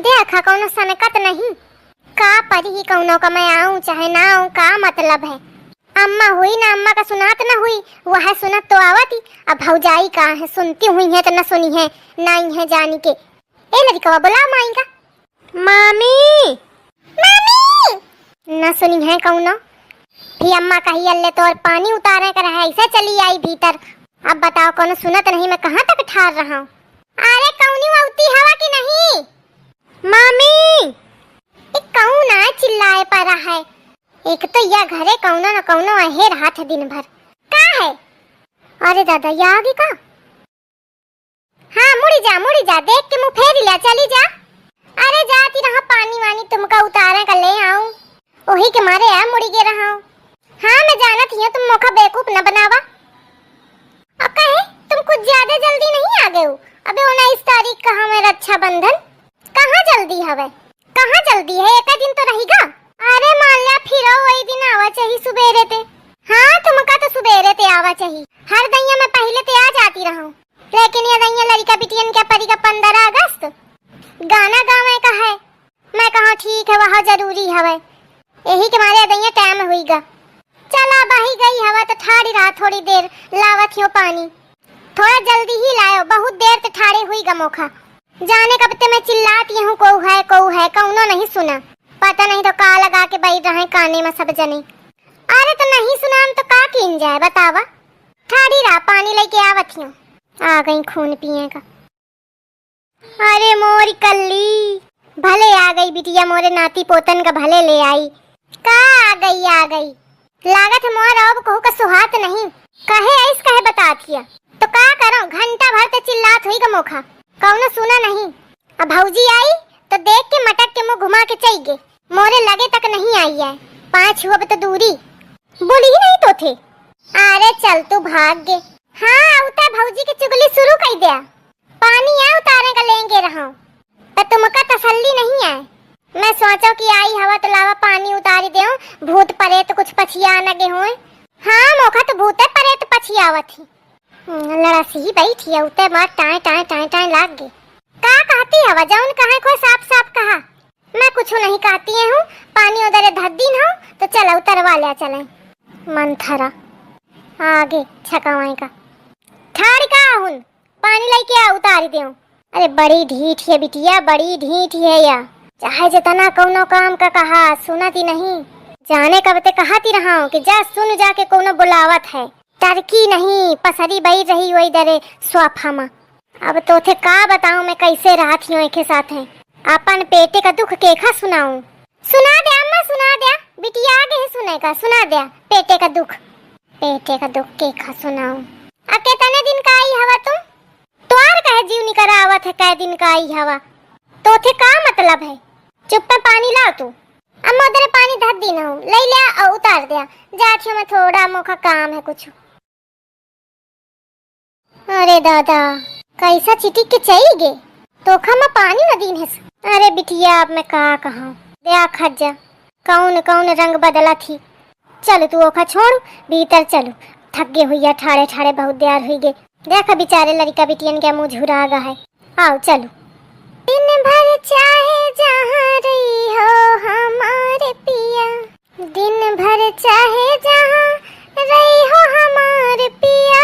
देखा कौनो सनकत नहीं का परी कौनो का मैं आऊं चाहे ना आऊं का मतलब है। अम्मा हुई ना अम्मा का सुनात ना हुई, वह सुनत तो आवती। अब भौजाई कहाँ है, सुनती हुई है तो न सुनी है ना ही है जानी के। ए लड़का बुलाओ माई का। मामी मामी न सुनी है कौनो। भी अम्मा कही अल्ले तो और पानी उतारे कर है ऐसे चली आई भीतर। अब बताओ कौनो सुनत नहीं, मैं कहाँ तक ठार रहा हूँ। अरे कौनी उती हवा की नहीं मामी। एक कौन आ चिल्लाए पर है। एक तो यह घरे कौनो न कौनो अहेर हाथ दिन भर का है। अरे दादा या आगे का। हाँ मुड़ी जा देख के मुँह फेर लिया चली जा। अरे जाती रहा पानी वानी तुमका उतारे कर ले आऊं, वही के मारे आ मुड़ी गे रहा हूँ। हाँ मैं जानत ही तुम मौका बेवकूफ न बनावा। अब कहे तुम कुछ ज्यादा जल्दी नहीं आ गए हो। अबे 19 तारीख का हमें रक्षाबंधन, कहाँ जल्दी हवे, कहाँ जल्दी है, एक दिन तो रहेगा। अरे मान लिया फिर वही दिन आवा चाहिए सुबेरे ते। हाँ तुमका तो सुबेरे ते आवा चाहिए। हर दैया मैं पहले ते आ जाती रहा हूँ, लेकिन ये दैया लड़का बिटियन क्या परी का 15 अगस्त गाना गावे का है। मैं कहा ठीक है वहाँ जरूरी हवे, यही के मारे दैया टाइम हुईगा। चला बाही गई हवा तो ठाड़ी रहा थोड़ी देर लावत हो पानी। थोड़ा जल्दी ही लायो, बहुत देर ते ठाड़े हुईगा मोखा। जाने कब ते मैं चिल्लाती हूँ कौ है कौनो नहीं सुना। पता नहीं तो का लगा के बैठ रहे काने में सब जने। अरे तो नहीं सुना तो का कीन जाए बतावा। ठाड़ी रहा पानी लेके आवत हूँ। आ गई खून पिए का। अरे मोरी कल्ली भले आ गई बिटिया, मोरे नाती पोतन का भले ले आई। का आ गई लागत मोर अब कहू का सुहात नहीं। कहे ऐस कहे बतातिया तो का करो, घंटा भर ते चिल्लात हुई का मोखा कौनो सुना नहीं। अब भौजी आई तो देख के मटक के मुंह घुमा के चई गे, मोरे लगे तक नहीं आई है। 5 हुआ तो दूरी बोली ही नहीं तो थे। अरे चल तू भाग गे। हाँ उता भौजी की चुगली शुरू कर दिया। पानी है उतारे का लेंगे रहा पर तुमका तसल्ली नहीं है। मैं सोचो कि आई हवा तो लावा पानी उतारी दे, भूत परे तो कुछ पछिया न गे होए। हाँ मौका तो भूत परे तो पछिया आवत थी। लड़सी बैठी है उते मार टाए टाए टाए टाए लाग गई। का कहती हवा जाऊन कहा को साफ कहा। मैं कुछ नहीं कहती हूँ, पानी उधर धद्दीन हो तो चलो उतरवा लिया चले। मंथरा आगे छकावाई का ठाड़ का हुन पानी लेके आ उतारी दे। अरे बड़ी ढीठ है बिटिया, बड़ी ढीठ है या चाहे जितना कौनो काम का कहा सुनती नहीं। जाने कब ते कहती रहा हूँ कि जा सुन जाके कौनो बुलावत है। टरकी नहीं पसरी बैठ रही वही दरे स्वाफा में। अब तो थे का बताऊं मैं कैसे रहती हूँ एक साथ है। अपन पेटे का दुख केखा सुनाऊं। सुना दे अम्मा सुना दे, बिटिया आगे सुनेगा सुना दे पेटे का दुख केखा सुनाऊं। अके तने दिन का आई हवा तुम तोर कहे जीव निकरा आवत है कै दिन का आई हवा तो थे का मतलब है। चुप पे पानी लाओ तू। अम्मा उधर पानी धर दी ना ले लिया और उतार दिया। जाती मैं थोड़ा मोखा काम है कुछ। अरे दादा कैसा चिटिक के चई गे तोखा में पानी न दीन है। अरे बिटिया अब मैं का कहूँ दया खज्जा कौन रंग बदला थी। चलो तू ओखा छोड़ भीतर चलो, थक गे हुई ठाड़े ठाड़े बहुत देर हुई गे। देखा बेचारे लड़का बिटियन के मुंह झुरा गा है। आओ चलो। दिन भर चाहे जहाँ रही हो हमारे पिया, दिन भर चाहे जहाँ रही हो हमारे पिया,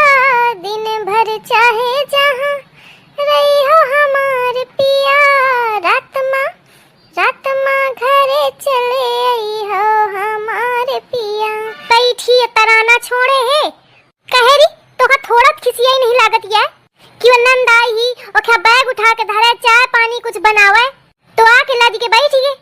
दिन भर चाहे जहाँ रही हो हमारे पिया। रात माँ घरे चले आई हो हमारे पिया। बैठी तराना छोड़े है कहेरी तो का थोड़ा खिसिया ही नहीं लागत या कि वो नंद आई ही और क्या बैग उठा के धरे चाय पानी कुछ बनावे तो आके लादी के बैठी गए।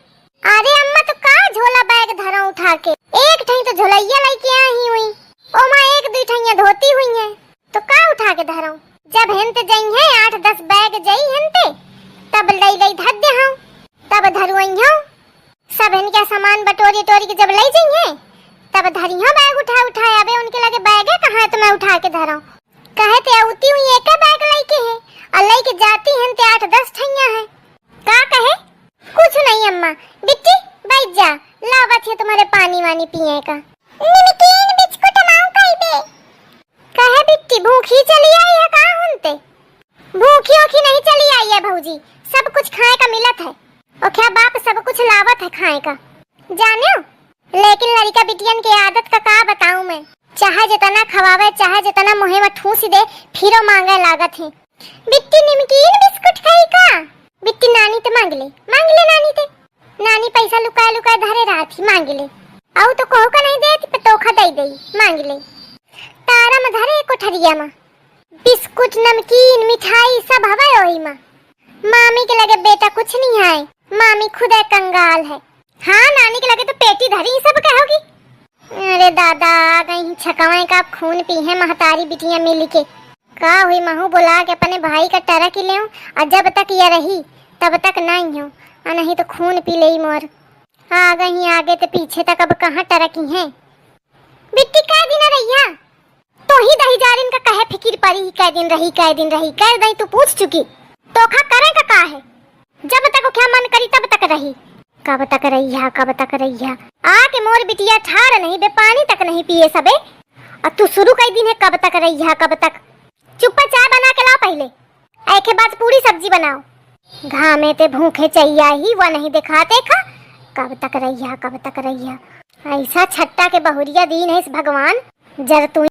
अरे अम्मा तो का झोला बैग धरा उठा के एक ठई तो झोलैया लेके आई हुई ओ मां एक दो ठैया धोती हुई है तो का उठा के धरा। जब हेंते जई है 8-10 बैग जई हेंते तब लई धर दे हूं तब धरुई हूं सब इनके सामान बटोरी के जब लई जई है तब धरी हूं बैग उठा अबे उनके लगे बैग है कहां तो मैं उठा के धरा। कहे ते उती हुई एक बैग लेके है और लेके जाती हैं ते 8-10 ठैया है। का कहे कुछ नहीं अम्मा बिट्टी बैठ जा लावत है तुम्हारे पानी वानी पिए का। निमकीन बिस्कुट माऊ कई बे। कहे बिट्टी भूखी चली आई है का हुनते। भूखी ओखी नहीं चली आई है भौजी, सब कुछ खाए का मिलत है। और क्या बाप सब कुछ लावत है खाए का जाने। लेकिन लड़का बिटियन के आदत का बताऊं मैं, चाहे जितना खवावे चाहे जितना मुहे में ठूस दे फिरो मांगे लागत है। बिट्टी नमकीन बिस्कुट खाई का? बिट्टी नानी ते मांग ले नानी ते। नानी पैसा लुका लुका धरे रात ही मांग ले, आउ तो कहो का नहीं दे पतोखा दे दे मांग ले। तारा में धरे कोठरिया में बिस्कुट नमकीन मिठाई सब हवे ओही में। मामी के लगे बेटा कुछ नहीं है, मामी खुद एक कंगाल है। हाँ नानी के लगे तो पेटी धरी सब कहोगी। अरे दादा आ गई छकवाए का खून पी है महतारी बिटिया मिल के। का हुई महू बुला के अपने भाई का टरक ले और जब तक ये रही तब तक नहीं हो, और नहीं तो खून पी ले मोर। आ गई आगे तो पीछे तक अब कहाँ टरकी है। बिट्टी कै दिन रही तो ही दही जारिन का कहे फिकिर पड़ी कै दिन रही कह दही तू पूछ चुकी तो खा करे का है। जब तक क्या मन करी तब तक रही, कब तक रही है आके मोर बिटिया ठार नहीं बे पानी तक नहीं पिए सबे। और तू शुरू कई दिन है कब तक रही है कब तक। चुप्पा चाय बना के लाओ पहले, एक बाद पूरी सब्जी बनाओ। घामे ते भूखे चाहिए ही वो नहीं दिखाते खा। कब तक रही है ऐसा छट्टा के बहुरिया दीन है इस भगवान जर तू